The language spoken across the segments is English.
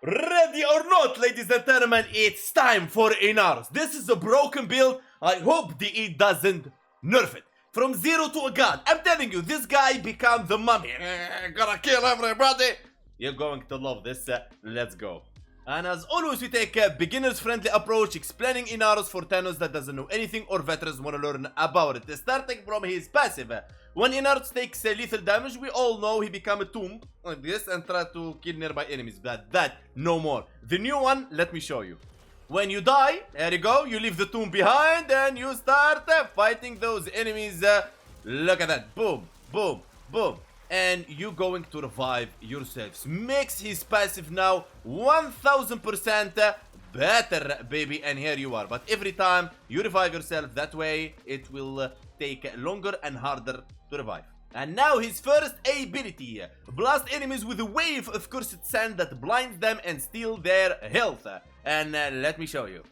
Ready or not, ladies and gentlemen, it's time for Inaros. This is a broken build. I hope DE doesn't nerf it. From zero to a god. I'm telling you, this guy become the mummy. Gonna kill everybody. You're going to love this. Let's go. And as always, we take a beginner's friendly approach, explaining Inaros for Thanos that doesn't know anything or veterans want to learn about it. Starting from his passive. When Inaros takes lethal damage, we all know he become a tomb like this and try to kill nearby enemies. But that, no more. The new one, let me show you. When you die, there you go, you leave the tomb behind and you start fighting those enemies. Look at that. Boom, boom, boom. And you going to revive yourselves. Makes his passive now 1000% better, baby. And here you are. But every time you revive yourself that way, it will take longer and harder to revive. And now his first ability. Blast enemies with a wave of cursed sand that blinds them and steal their health. And let me show you.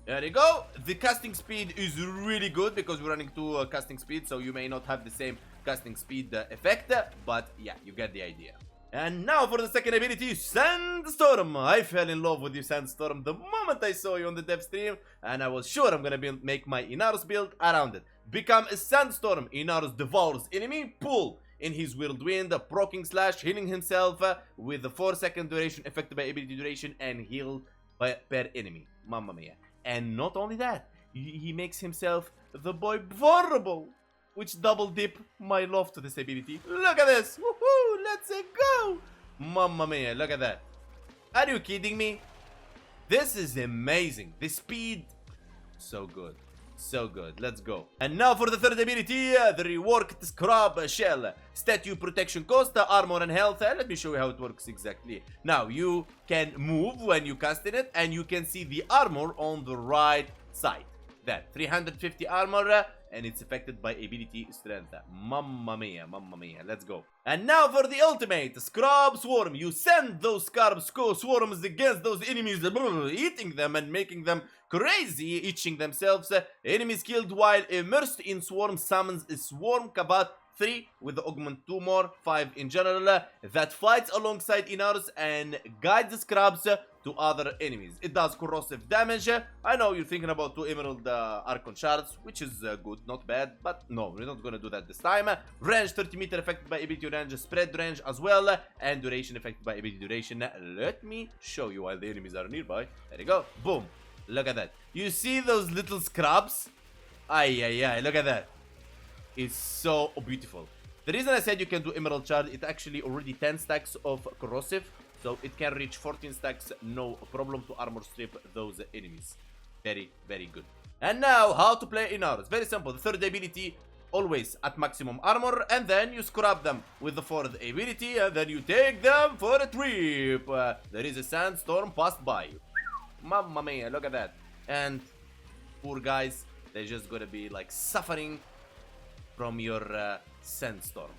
There you go. The casting speed is really good because we're running 2 casting speed, so you may not have the same casting speed effect, but yeah, you get the idea. And now for the second ability, Sandstorm. I fell in love with you, Sandstorm, the moment I saw you on the dev stream, and I was sure I'm gonna make my Inaros build around it. Become a Sandstorm. Inaros devours enemy, pull in his whirlwind, proccing slash, healing himself with a 4-second duration affected by ability duration and heal per enemy. Mamma mia. And not only that, he makes himself the boy vulnerable, which double dip my love to this ability. Look at this! Woohoo! Let's go! Mamma mia, look at that. Are you kidding me? This is amazing. The speed, so good. So good. Let's go. And now for the third ability, the reworked Scrub Shell. Statue protection cost, armor and health. Let me show you how it works exactly. Now, you can move when you cast in it, and you can see the armor on the right side. That 350 armor, and it's affected by ability strength. Mamma mia, mamma mia. Let's go. And now for the ultimate, Scrub Swarm. You send those Scrub Swarms against those enemies, eating them and making them crazy, itching themselves. Enemies killed while immersed in swarm summons a swarm Kabat 3 with the augment 2 more, 5 in general, that fights alongside Inaros and guides the Scrubs to other enemies. It does corrosive damage. I know you're thinking about 2 emerald Archon shards, which is good, not bad, but no, we're not gonna do that this time. Range 30 meter affected by ability range, spread range as well, and duration affected by ability duration. Let me show you while the enemies are nearby. There you go. Boom. Look at that. You see those little scrubs? Ay, look at that. It's so beautiful. The reason I said you can do emerald shard, it actually already 10 stacks of corrosive, so it can reach 14 stacks, no problem, to armor strip those enemies. Very, very good. And now, how to play Inaros. Very simple. The third ability, always at maximum armor, and then you scrub them with the fourth ability, and then you take them for a trip. There is a sandstorm passed by. Mamma mia, look at that. And poor guys, they're just gonna be like suffering from your sandstorm.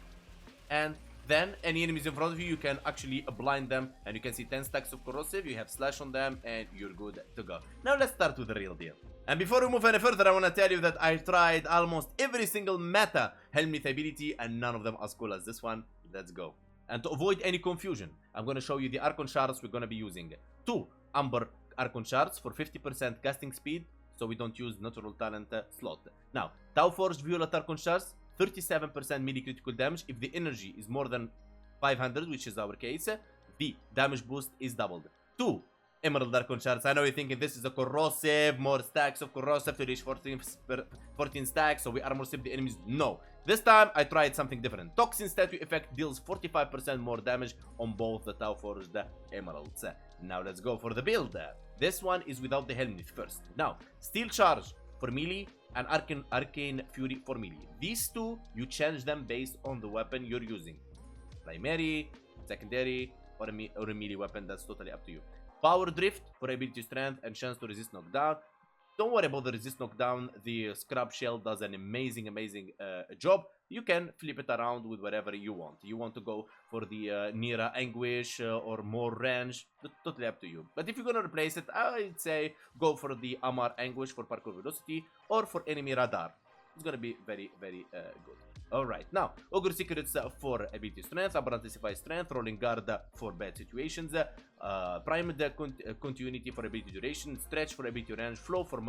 And then any enemies in front of you, you can actually blind them, and you can see 10 stacks of corrosive, you have slash on them, and you're good to go. Now let's start with the real deal. And before we move any further, I want to tell you that I tried almost every single meta helminth ability, and none of them as cool as this one. Let's go. And to avoid any confusion, I'm going to show you the Archon shards we're going to be using. 2 Amber Archon shards for 50% casting speed, so we don't use natural talent slot. Now, Tau Forged Violet Archon shards, 37% melee critical damage. If the energy is more than 500, which is our case, the damage boost is doubled. 2 Emerald Archon shards. I know you're thinking this is a corrosive, more stacks of corrosive to reach 14 stacks, so we armor sip the enemies. No. This time, I tried something different. Toxin statue effect deals 45% more damage on both the Tau Forged Emeralds. Now let's go for the build. This one is without the helminth first. Now, Steel Charge for melee and Arcane Fury for melee. These two, you change them based on the weapon you're using. Primary, secondary, or a melee weapon, that's totally up to you. Power Drift for ability strength and chance to resist knockdown. Don't worry about the resist knockdown. The Scrub Shell does an amazing job. You can flip it around with whatever you want. You want to go for the Nira Anguish or more range, totally up to you. But if you're gonna replace it, I'd say go for the Amar Anguish for parkour velocity or for enemy radar. It's gonna be very good. Alright, now, Ogre Secrets for ability strength, Anticipa strength, Rolling Guard for bad situations, Primed continuity for ability duration, Stretch for ability range, Flow for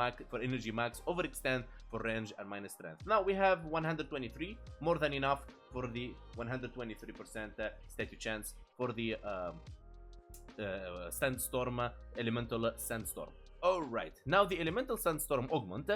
energy max, Overextend for range and minus strength. Now we have 123, more than enough for the 123% statue chance for the Sandstorm, Elemental Sandstorm. Alright, now the Elemental Sandstorm augment.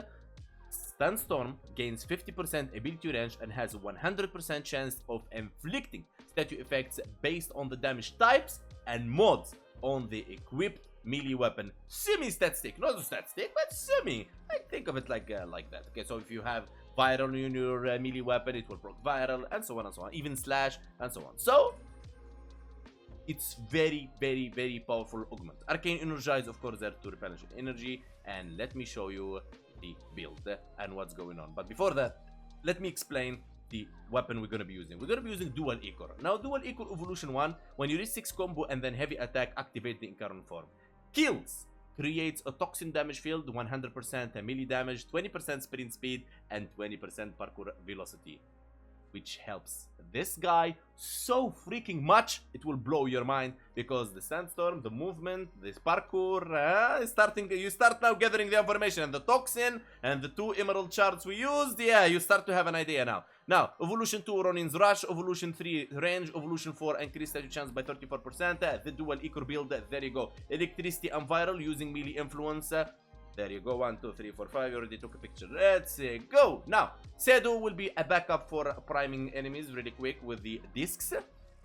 Sandstorm gains 50% ability range and has 100% chance of inflicting statue effects based on the damage types and mods on the equipped melee weapon. Semi-stat stick, not a stat stick, but semi. I think of it like that. Okay, so if you have viral in your melee weapon, it will proc viral, and so on and so on. Even slash, and so on. So, it's very, very, very powerful augment. Arcane Energize, of course, there to replenish energy. And let me show you the build and what's going on. But before that, let me explain the weapon we're going to be using. We're going to be using Dual Ichor. Now, Dual Ichor Evolution 1, when you reach 6 combo and then heavy attack, activate the Incarnate form. Kills creates a toxin damage field, 100% melee damage, 20% sprint speed, and 20% parkour velocity, which helps this guy so freaking much. It will blow your mind because the sandstorm, the movement, this parkour, you start now gathering the information, and the toxin and the 2 emerald shards we used. Yeah, you start to have an idea now. Now, evolution 2 Ronin's rush, evolution 3 range, evolution 4 increase statue chance by 34%. The dual Ichor build, there you go. Electricity and viral using melee influence. There you go, 1, 2, 3, 4, 5. You already took a picture. Let's go. Now, Sedo will be a backup for priming enemies really quick with the discs.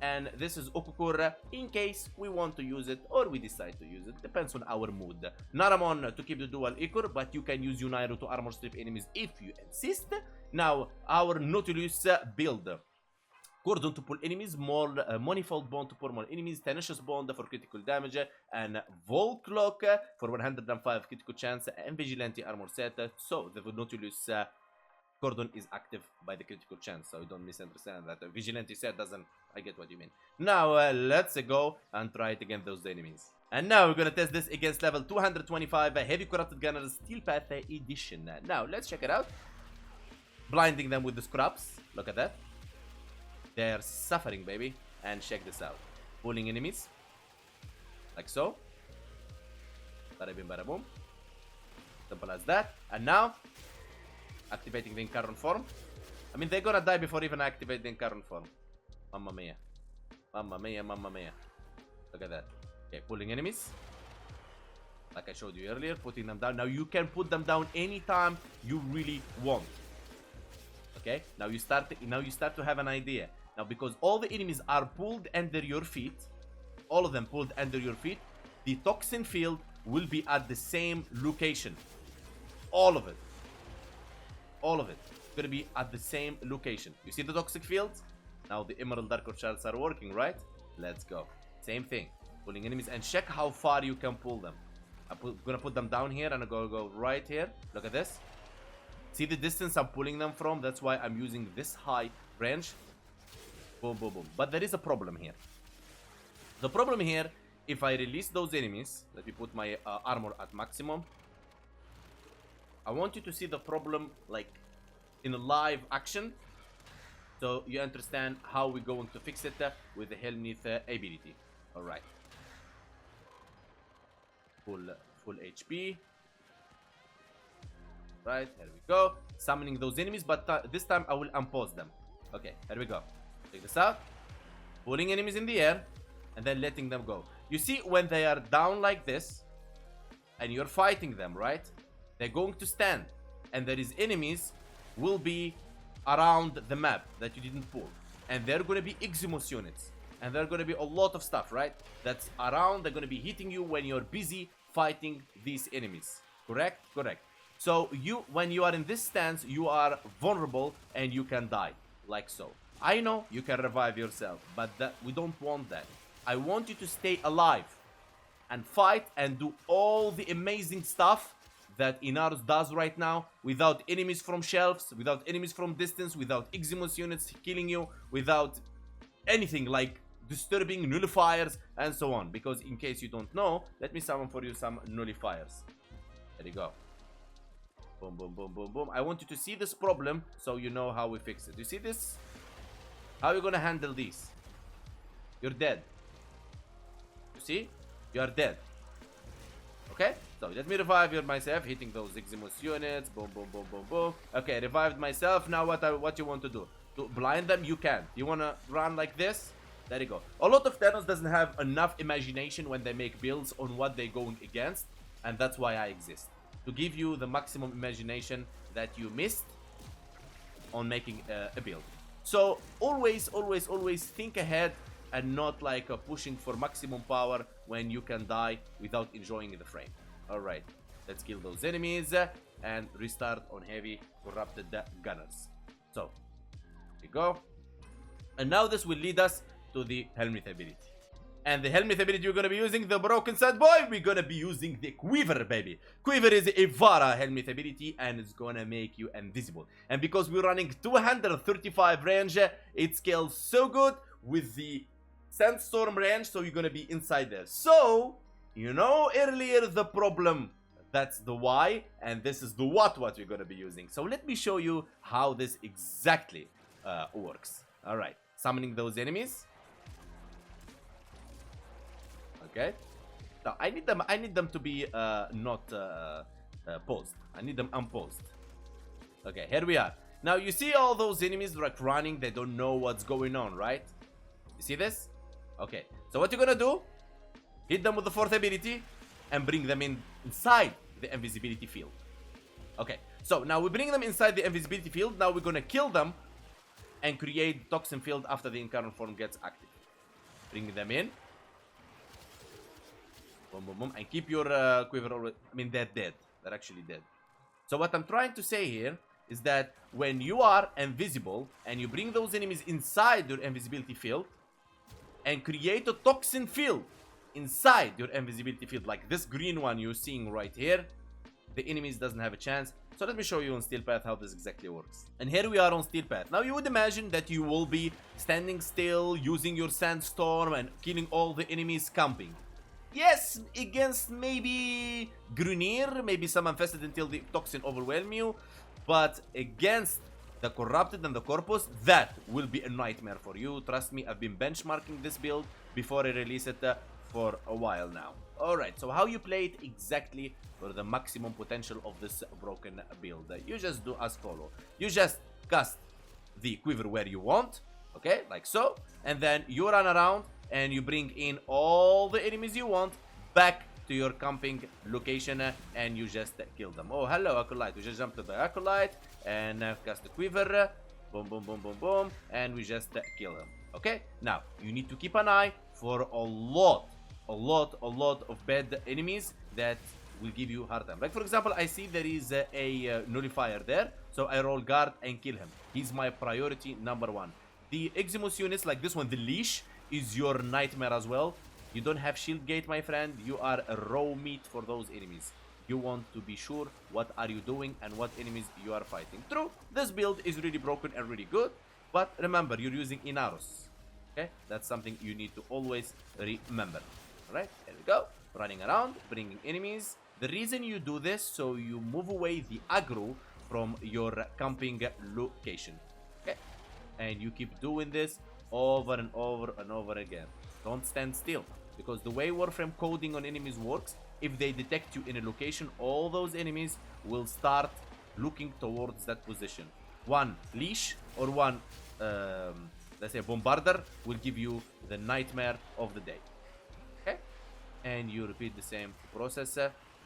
And this is Okukur in case we want to use it or we decide to use it. Depends on our mood. Naramon to keep the dual Ichor, but you can use Unairo to armor strip enemies if you insist. Now, our Nautilus build. Cordon to pull enemies, more manifold bond to pull more enemies, tenacious bond for critical damage, and Volclock for 105 critical chance, and vigilante armor set. So the Nautilus cordon is active by the critical chance, so you don't misunderstand that. Vigilante set doesn't. I get what you mean. Now let's go and try it against those enemies. And now we're gonna test this against level 225 Heavy Corrupted Gunners Steel Path Edition. Now let's check it out. Blinding them with the scraps. Look at that. They're suffering, baby. And check this out. Pulling enemies. Like so. Bada bim bada boom. Simple as that. And now, activating the Incarnate form. I mean, they're gonna die before even I activate the Incarnate form. Mamma mia. Mamma mia, mamma mia. Look at that. Okay, pulling enemies. Like I showed you earlier, putting them down. Now you can put them down anytime you really want. Okay, now you start to have an idea. Now, because all the enemies are pulled under your feet, all of them pulled under your feet, the toxin field will be at the same location. All of it. All of it. It's gonna be at the same location. You see the toxic fields? Now the emerald dark shards are working, right? Let's go. Same thing. Pulling enemies and check how far you can pull them. I'm gonna put them down here and I'm gonna go right here. Look at this. See the distance I'm pulling them from? That's why I'm using this high range. Boom, boom, boom. But there is a problem here. The problem here, if I release those enemies, let me put my armor at maximum. I want you to see the problem like in a live action. So you understand how we're going to fix it with the helminth ability. Alright. Full HP. Right, here we go. Summoning those enemies, but this time I will unpause them. Okay, here we go. Check this out. Pulling enemies in the air and then letting them go. You see, when they are down like this and you're fighting them, right? They're going to stand and there is enemies will be around the map that you didn't pull. And they're going to be Eximos units. And there are going to be a lot of stuff, right? That's around. They're going to be hitting you when you're busy fighting these enemies. Correct? Correct. So when you are in this stance, you are vulnerable and you can die, like so. I know you can revive yourself, but we don't want that. I want you to stay alive and fight and do all the amazing stuff that Inaros does right now, without enemies from shelves, without enemies from distance, without Eximos units killing you, without anything like disturbing nullifiers and so on. Because in case you don't know, let me summon for you some nullifiers. There you go. Boom, boom, boom, boom, boom. I want you to see this problem so you know how we fix it. You see this? How are you gonna handle this? You're dead. You see? You are dead. Okay? So let me revive you myself, hitting those Eximus units. Boom, boom, boom, boom, boom. Okay, revived myself. Now what you want to do? To blind them? You can. You wanna run like this? There you go. A lot of Thanos doesn't have enough imagination when they make builds on what they're going against, and that's why I exist. To give you the maximum imagination that you missed on making a build. So always, always, always think ahead and not like pushing for maximum power when you can die without enjoying the frame. Alright, let's kill those enemies and restart on heavy corrupted gunners. So, here we go. And now this will lead us to the helminth ability. And the helminth ability we're gonna be using, the broken sad boy, we're gonna be using the quiver, baby. Quiver is a Vara helminth ability and it's gonna make you invisible. And because we're running 235 range, it scales so good with the sandstorm range, so you're gonna be inside there. So, you know earlier the problem, that's the why, and this is the what we're gonna be using. So let me show you how this exactly works. Alright, summoning those enemies. Okay. Now I need them to be not paused. I need them unpaused. Okay, here we are. Now you see all those enemies like running, they don't know what's going on, right? You see this? Okay. So what you're gonna do? Hit them with the fourth ability and bring them inside the invisibility field. Okay. So now we bring them inside the invisibility field. Now we're gonna kill them and create toxin field after the incarnate form gets active. Bring them in. Boom, boom, boom. And keep your quiver always. I mean, they're dead. They're actually dead. So what I'm trying to say here is that when you are invisible and you bring those enemies inside your invisibility field and create a toxin field inside your invisibility field, like this green one you're seeing right here, the enemies doesn't have a chance. So let me show you on Steel Path how this exactly works. And here we are on Steel Path. Now you would imagine that you will be standing still, using your sandstorm and killing all the enemies camping. Yes, against maybe Grunir, maybe some infested until the toxin overwhelm you. But against the corrupted and the corpus, that will be a nightmare for you. Trust me, I've been benchmarking this build before I release it for a while now. Alright, so how you play it exactly for the maximum potential of this broken build. You just do as follow. You just cast the quiver where you want, okay, like so. And then you run around and you bring in all the enemies you want back to your camping location and you just kill them. Oh, hello, Acolyte. We just jump to the Acolyte and cast the quiver. Boom, boom, boom, boom, boom. And we just kill them. Okay? Now, you need to keep an eye for a lot of bad enemies that will give you hard time. Like, for example, I see there is a nullifier there. So I roll guard and kill him. He's my priority number one. The Eximus units, like this one, the leash, is your nightmare as well. You don't have shield gate, my friend. You are a raw meat for those enemies. You want to be sure what are you doing and what enemies you are fighting. True, this build is really broken and really good, but remember, you're using Inaros. Okay, that's something you need to always remember. Alright, here we go. Running around, bringing enemies. The reason you do this, so you move away the aggro from your camping location. Okay, and you keep doing this over and over and over again. Don't stand still, because the way Warframe coding on enemies works, if they detect you in a location, all those enemies will start looking towards that position. One leash or one, let's say, bombarder will give you the nightmare of the day. Okay? And you repeat the same process,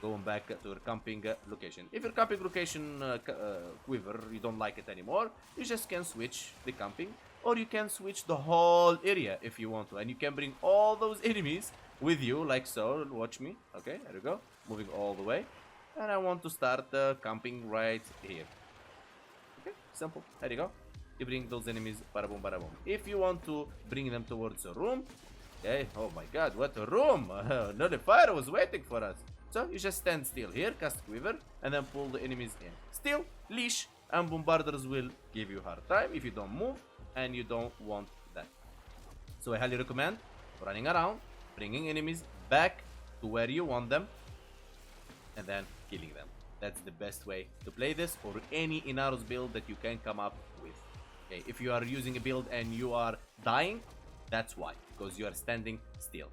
going back to your camping location. If your camping location quiver, you don't like it anymore, you just can switch the camping, or you can switch the whole area if you want to, and you can bring all those enemies with you, like so. Watch me. Okay, there we go. Moving all the way. And I want to start camping right here. Okay, simple. There you go. You bring those enemies, bada-boom, bada-boom. If you want to bring them towards a room, okay, oh my god, what a room! No, the fire was waiting for us. So you just stand still here, cast quiver, and then pull the enemies in. Still, leash and bombarders will give you hard time if you don't move, and you don't want that. So I highly recommend running around, bringing enemies back to where you want them, and then killing them. That's the best way to play this, or any Inaros build that you can come up with. Okay, if you are using a build and you are dying, that's why, because you are standing still.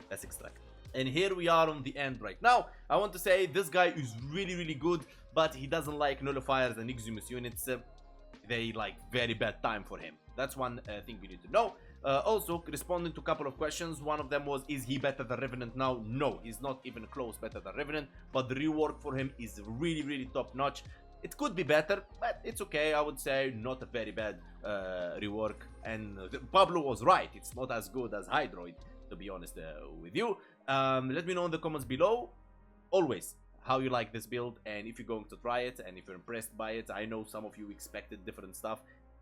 That's extract. And here we are on the end right now. I want to say this guy is really good, but he doesn't like nullifiers and exhumus units. They like very bad time for him. That's one thing you need to know. Also, responding to a couple of questions, one of them was, is he better than Revenant now? No, he's not even close better than Revenant, but the rework for him is really top notch. It could be better, but it's okay. I would say not a very bad rework. And Pablo was right, it's not as good as Hydroid, to be honest with you. Let me know in the comments below, always, how you like this build, and if you're going to try it, and if you're impressed by it. I know some of you expected different stuff.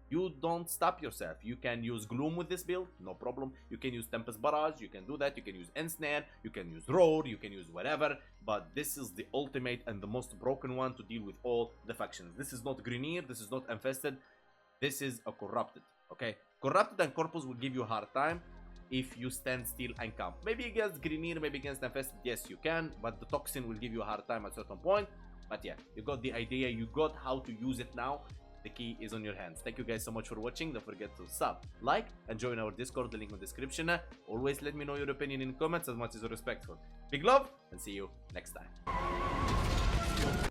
You don't stop yourself. You can use Gloom with this build, no problem. You can use Tempest Barrage, you can do that. You can use Ensnare, you can use Roar, you can use whatever. But this is the ultimate and the most broken one to deal with all the factions. This is not Grenier, this is not Infested. This is a Corrupted, okay? Corrupted and Corpus will give you a hard time if you stand still and camp. Maybe against Grenier, maybe against Infested, yes you can. But the Toxin will give you a hard time at a certain point. But yeah, you got the idea, you got how to use it now. The key is on your hands. Thank you guys so much for watching. Don't forget to sub, like, and join our Discord. The link in the description. Always let me know your opinion in comments as much as you're respectful. Big love, and see you next time.